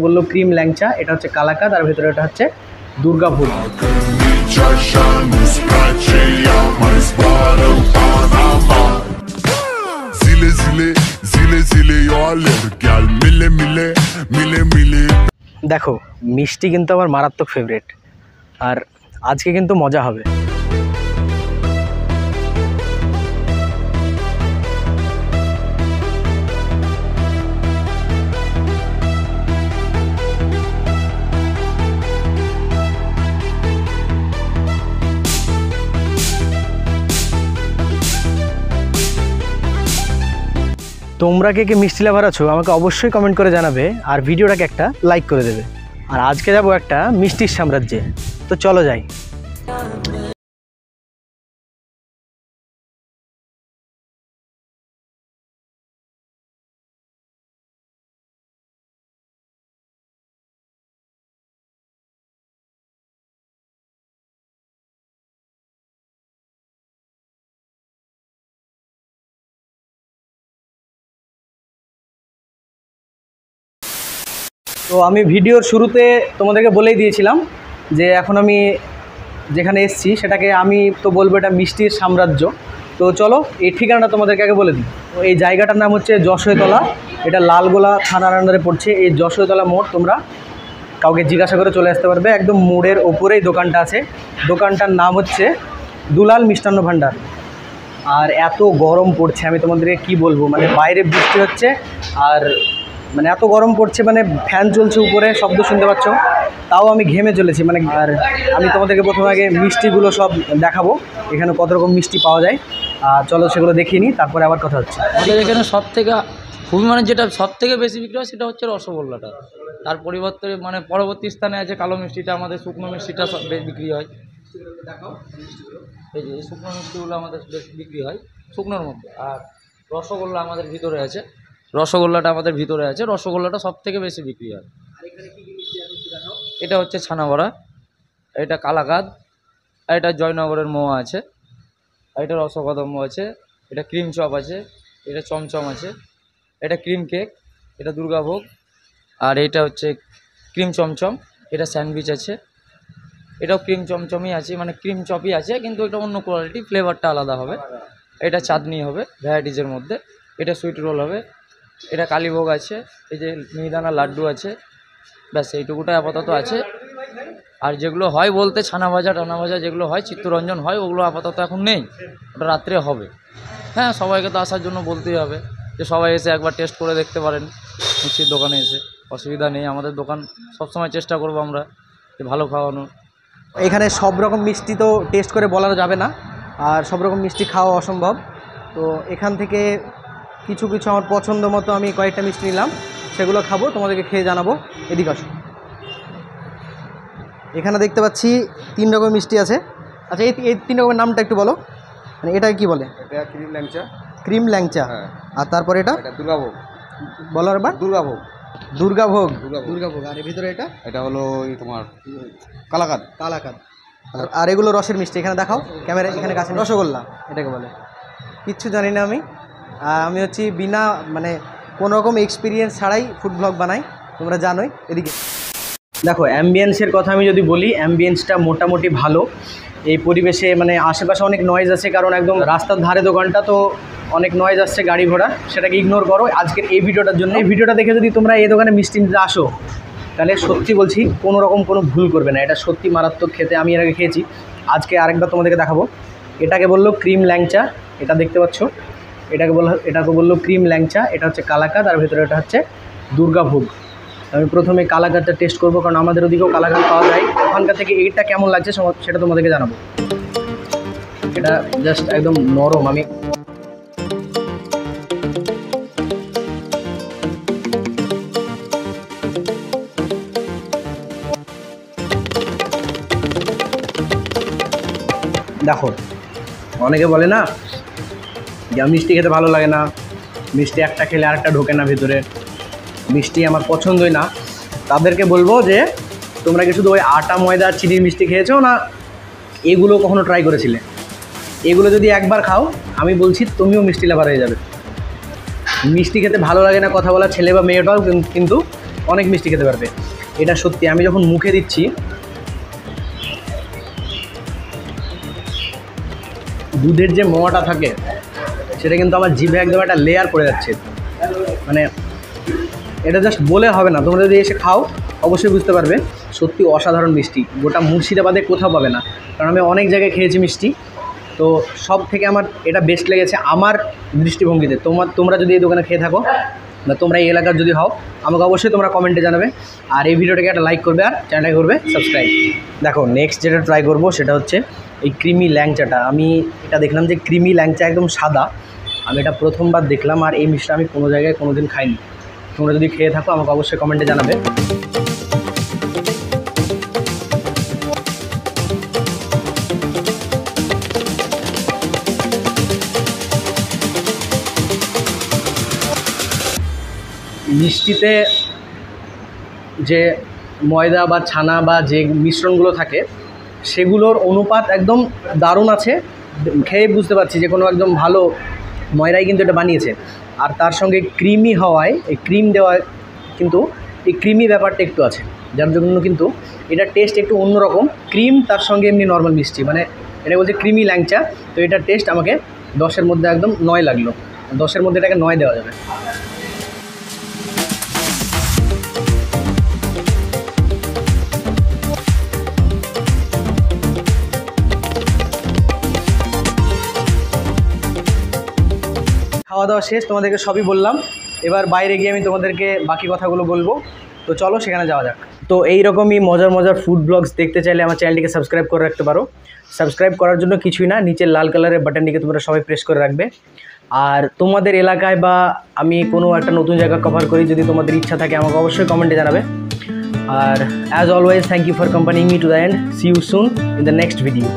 বললো ক্রিম ল্যাংচা, এটা হচ্ছে কালাকাদ, আর ভেতরে এটা হচ্ছে দুর্গা ভোগ। দেখো মিষ্টি কিন্তু আমার মারাত্মক ফেভারিট, আর আজকে কিন্তু মজা হবে। তোমরা কে কে মিষ্টি লাভার আছো আমাকে অবশ্যই কমেন্ট করে জানাবে, আর ভিডিওটাকে একটা লাইক করে দেবে। আর আজকে যাবো একটা মিষ্টির সাম্রাজ্যে, তো চলো যাই। তো আমি ভিডিওর শুরুতে তোমাদেরকে বলেই দিয়েছিলাম যে এখন আমি যেখানে এসেছি সেটাকে আমি তো বলবো এটা মিষ্টির সাম্রাজ্য। তো চলো এই ঠিকানাটা তোমাদেরকে আগে বলে দিই। তো এই জায়গাটার নাম হচ্ছে josoitola, এটা লালগোলা থানার আন্ডারে পড়ছে। এই josoitola মোড় তোমরা কাউকে জিজ্ঞাসা করে চলে আসতে পারবে, একদম মোড়ের ওপরেই দোকানটা আছে। দোকানটার নাম হচ্ছে দুলাল মিষ্টান্ন ভাণ্ডার। আর এত গরম পড়ছে আমি তোমাদেরকে কি বলবো, মানে বাইরে বৃষ্টি হচ্ছে আর মানে এত গরম পড়ছে, মানে ফ্যান চলছে উপরে, শব্দ শুনতে পাচ্ছ, তাও আমি ঘেমে চলেছি মানে। আর আমি তোমাদেরকে প্রথমে আগে মিষ্টিগুলো সব দেখাবো, এখানে কত রকম মিষ্টি পাওয়া যায়। আর চলো সেগুলো দেখিয়ে নিই, তারপরে আবার কথা হচ্ছে। আমাদের এখানে সব থেকে খুবই মানে যেটা সব থেকে বেশি বিক্রি হয় সেটা হচ্ছে রসগোল্লাটা। তার পরিবর্তে মানে পরবর্তী স্থানে আছে কালো মিষ্টিটা, আমাদের শুকনো মিষ্টিটা সব বিক্রি হয়। এই যে এই শুকনো মিষ্টিগুলো আমাদের বেশ বিক্রি হয় শুকনোর মধ্যে। আর রসগোল্লা আমাদের ভিতরে আছে, রসগোল্লাটা আমাদের ভিতরে আছে, রসগোল্লাটা সব থেকে বেশি বিক্রি হয়। এটা হচ্ছে ছানা বড়া, এটা কালাকাদ, আর এটা জয়নগরের মোয়া আছে, আর এটা রসকদম্ব আছে, এটা ক্রিম চপ আছে, এটা চমচম আছে, এটা ক্রিম কেক, এটা দুর্গাভোগ, আর এটা হচ্ছে ক্রিম চমচম, এটা স্যান্ডউইচ আছে, এটাও ক্রিম চমচমই আছে, মানে ক্রিম চপই আছে কিন্তু এটা অন্য কোয়ালিটি, ফ্লেভারটা আলাদা হবে। এটা চাটনি হবে ভ্যারাইটিজের মধ্যে, এটা সুইট রোল হবে, এটা কালীভোগ আছে, এই যে মিহিদানা লাড্ডু আছে, ব্যাস এইটুকুটাই আপাতত আছে। আর যেগুলো হয় বলতে ছানা ভাজা টানা ভাজা যেগুলো হয়, চিত্তরঞ্জন হয়, ওগুলো আপাতত এখন নেই, ওটা রাত্রে হবে। হ্যাঁ, সবাইকে তো আসার জন্য বলতেই হবে যে সবাই এসে একবার টেস্ট করে দেখতে পারেন মিষ্টির দোকানে এসে, অসুবিধা নেই। আমাদের দোকান সবসময় চেষ্টা করবো আমরা যে ভালো খাওয়ানো। এখানে সব রকম মিষ্টি তো টেস্ট করে বলা যাবে না, আর সব রকম মিষ্টি খাওয়া অসম্ভব। তো এখান থেকে কিছু কিছু আমার পছন্দ মতো আমি কয়েকটা মিষ্টি নিলাম, সেগুলো খাবো, তোমাদেরকে খেয়ে জানাবো। এদিকে আসো। এখানে দেখতে পাচ্ছি 3 রকমের মিষ্টি আছে। আচ্ছা এই 3 রকমের নামটা একটু বলো, মানে এটা কি বলে? এটা ক্রিম ল্যাংচা। ক্রিম ল্যাংচা, হ্যাঁ। আর তারপরে এটা দুর্গাভোগ। বলো একবার। দুর্গাভোগ। দুর্গাভোগ, দুর্গাভোগ। আর এর ভিতরে এটা হলো তোমার কালাকাদ। কালাকাদ। আর এগুলো রসের মিষ্টি, এখানে দেখাও ক্যামেরা, এখানে কাছে। রসগোল্লা এটাকে বলে, কিচ্ছু জানি না আমি। আমি হচ্ছি বিনা মানে কোনো রকম এক্সপিরিয়েন্স ছাড়াই ফুড ব্লগ বানাই, তোমরা জানোই। এদিকে দেখো অ্যাম্বিয়েন্সের কথা আমি যদি বলি, অ্যাম্বিয়েন্সটা মোটামুটি ভালো। এই পরিবেশে মানে আশেপাশে অনেক নয়েজ আছে, কারণ একদম রাস্তার ধারে দোকানটা, তো অনেক নয়েজ আসছে গাড়ি ঘোড়া, সেটাকে ইগনোর করো আজকের এই ভিডিওটার জন্য। এই ভিডিওটা দেখে যদি তোমরা এই দোকানে মিষ্টি নিতে আসো, তাহলে সত্যি বলছি কোনো রকম কোনো ভুল করবে না, এটা সত্যি মারাত্মক খেতে। আমি এর আগে খেয়েছি, আজকে আরেকবার তোমাদেরকে দেখাবো। এটাকে বললো ক্রিম ল্যাংচা, এটা দেখতে পাচ্ছ, এটাকে বললো ক্রিম ল্যাংচা, এটা হচ্ছে কালাকাদ, আর ভেতরে এটা হচ্ছে দুর্গাভোগ। আমি প্রথমে কালাকাদটা টেস্ট করবো, কারণ আমাদের ওদিকেও কালাকাদ পাওয়া যায়। ওখানকার থেকে এইটা কেমন লাগছে সেটা তোমাদেরকে জানাবো। এটা জাস্ট একদম নরম। আমি দেখো, অনেকে বলে না যে মিষ্টি খেতে ভালো লাগে না, মিষ্টি একটা খেলে আরেকটা ঢোকে না ভিতরে, মিষ্টি আমার পছন্দই না। তাদেরকে বলবো যে তোমরা কি শুধু ওই আটা ময়দা চিনির মিষ্টি খেয়েছো না, এগুলো কখনো ট্রাই করেছিলে? এগুলো যদি একবার খাও, আমি বলছি তুমিও মিষ্টি লাভার হয়ে যাবে। মিষ্টি খেতে ভালো লাগে না কথা বলা ছেলে বা মেয়েটাও কিন্তু অনেক মিষ্টি খেতে পারবে। এটা সত্যি, আমি যখন মুখে দিচ্ছি দুধের যে মোয়াটা থাকে সেটা কিন্তু আমার জিভে একদম একটা লেয়ার পড়ে যাচ্ছে। মানে এটা জাস্ট বলে হবে না, তোমরা যদি এসে খাও অবশ্যই বুঝতে পারবে সত্যি অসাধারণ মিষ্টি। গোটা মুর্শিদাবাদে কোথাও পাবে না, কারণ আমি অনেক জায়গায় খেয়েছি মিষ্টি, তো সব থেকে আমার এটা বেস্ট লেগেছে আমার দৃষ্টিভঙ্গিতে। তোমরা যদি এই দোকানে খেয়ে থাকো বা তোমরা এই এলাকার যদি হও, আমাকে অবশ্যই তোমরা কমেন্টে জানাবে। আর এই ভিডিওটাকে একটা লাইক করবে আর চ্যানেলটাকে করবে সাবস্ক্রাইব। দেখো নেক্সট যেটা ট্রাই করব সেটা হচ্ছে এই ক্রিমি ল্যাংচাটা। আমি এটা দেখলাম যে ক্রিমি ল্যাংচা একদম সাদা, আমি এটা প্রথমবার দেখলাম, আর এই মিষ্টি আমি কোনো জায়গায় কোনো দিন খাইনি। তোমরা যদি খেয়ে থাকো আমাকে অবশ্যই কমেন্টে জানাবে। মিষ্টিতে যে ময়দা বা ছানা বা যে মিশ্রণগুলো থাকে সেগুলোর অনুপাত একদম দারুণ আছে। খেয়ে বুঝতে পারছি যে কোনো একদম ভালো ময়দাই কিন্তু এটা বানিয়েছে। আর তার সঙ্গে ক্রিমি হওয়ায়, এই ক্রিম দেওয়ায় কিন্তু এই ক্রিমি ব্যাপারটা একটু আছে, যার জন্য কিন্তু এটার টেস্ট একটু অন্যরকম। ক্রিম তার সঙ্গে এমনি নর্মাল মিষ্টি, মানে এটা বলছে ক্রিমি ল্যাংচা। তো এটার টেস্ট আমাকে 10-এর মধ্যে একদম 9 লাগলো। 10-এর মধ্যে এটাকে 9 দেওয়া যাবে। খাওয়া দাওয়া শেষ, তোমাদেরকে সবই বললাম। এবার বাইরে গিয়ে আমি তোমাদেরকে বাকি কথাগুলো বলবো, তো চলো সেখানে যাওয়া যাক। তো এইরকমই মজার মজার ফুড ব্লগস দেখতে চাইলে আমার চ্যানেলটিকে সাবস্ক্রাইব করে রাখতে পারো। সাবস্ক্রাইব করার জন্য কিছুই না, নিচের লাল কালারের বাটনটিকে তোমরা সবাই প্রেস করে রাখবে। আর তোমাদের এলাকায় বা আমি কোনো একটা নতুন জায়গা কভার করি, যদি তোমাদের ইচ্ছা থাকে আমাকে অবশ্যই কমেন্টে জানাবে। আর as always thank you for accompanying me to the end. See you soon in the next video.